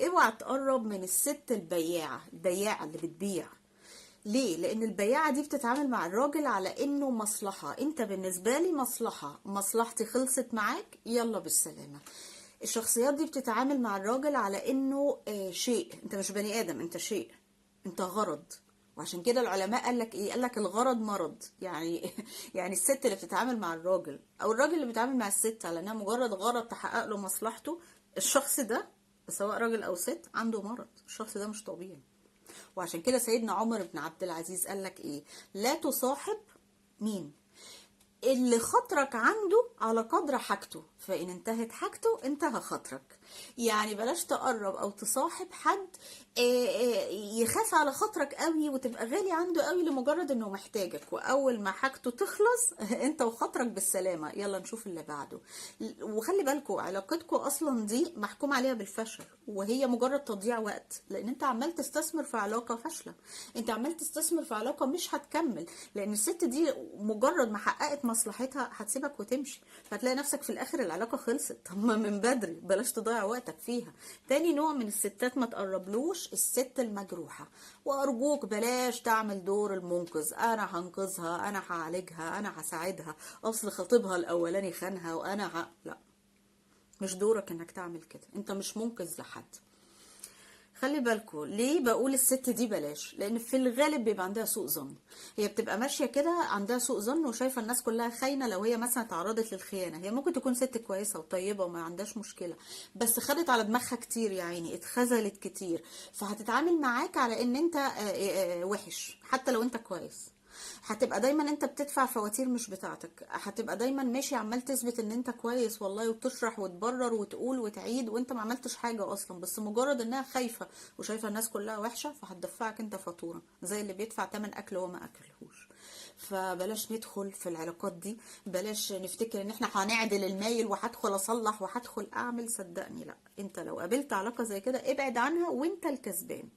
اوعى تقرب من الست البياعة اللي بتبيع. ليه؟ لان البياعة دي بتتعامل مع الراجل على انه مصلحة، انت بالنسبة لي مصلحة، مصلحتي خلصت معاك يلا بالسلامة. الشخصيات دي بتتعامل مع الراجل على انه شيء، انت مش بني ادم، انت شيء، انت غرض. وعشان كده العلماء قال لك ايه؟ قال لك الغرض مرض. يعني يعني الست اللي بتتعامل مع الراجل او الراجل اللي بيتعامل مع الست على انها مجرد غرض تحقق له مصلحته، الشخص ده سواء راجل او ست عنده مرض، الشخص ده مش طبيعي. وعشان كده سيدنا عمر بن عبد العزيز قال لك ايه؟ لا تصاحب مين؟ اللي خاطرك عنده على قدر حاجته، فإن انتهت حاجته انتهى خاطرك. يعني بلاش تقرب أو تصاحب حد يخاف على خاطرك قوي وتبقى غالي عنده قوي لمجرد انه محتاجك، واول ما حاجته تخلص انت وخاطرك بالسلامة، يلا نشوف اللي بعده. وخلي بالكوا علاقتكوا اصلا دي محكوم عليها بالفشل، وهي مجرد تضييع وقت، لان انت عمال تستثمر في علاقة فاشلة، انت عمال تستثمر في علاقة مش هتكمل، لان الست دي مجرد ما حققت مصلحتها هتسيبك وتمشي، فتلاقي نفسك في الاخر العلاقة خلصت. طب ما من بدري، بلاش تضيع وقتك فيها. تاني نوع من الستات ما تقربلوش الست المجروحة. وارجوك بلاش تعمل دور المنقذ، انا هنقذها، انا هعالجها، انا هساعدها، اصل خطيبها الاولاني خانها لا، مش دورك انك تعمل كده، انت مش منقذ لحد. خلي بالكوا ليه بقول الست دي بلاش؟ لان في الغالب بيبقى عندها سوء ظن، هي بتبقى ماشيه كده عندها سوء ظن وشايفه الناس كلها خاينه. لو هي مثلا تعرضت للخيانه، هي ممكن تكون ست كويسه وطيبه وما عندهاش مشكله، بس خدت على دماغها كتير، يا عيني اتخذلت كتير، فهتتعامل معاك على ان انت وحش حتى لو انت كويس. هتبقى دايما انت بتدفع فواتير مش بتاعتك، هتبقى دايما ماشي عمال تثبت ان انت كويس والله، وتشرح وتبرر وتقول وتعيد وانت ما عملتش حاجة اصلا، بس مجرد انها خايفة وشايفة الناس كلها وحشة، فهتدفعك انت فاتورة زي اللي بيدفع تمن اكل وهو ما اكلهوش. فبلاش ندخل في العلاقات دي، بلاش نفتكر ان احنا هنعدل المايل وهدخل اصلح وهدخل اعمل. صدقني لا، انت لو قابلت علاقة زي كده ابعد عنها وانت الكسبان.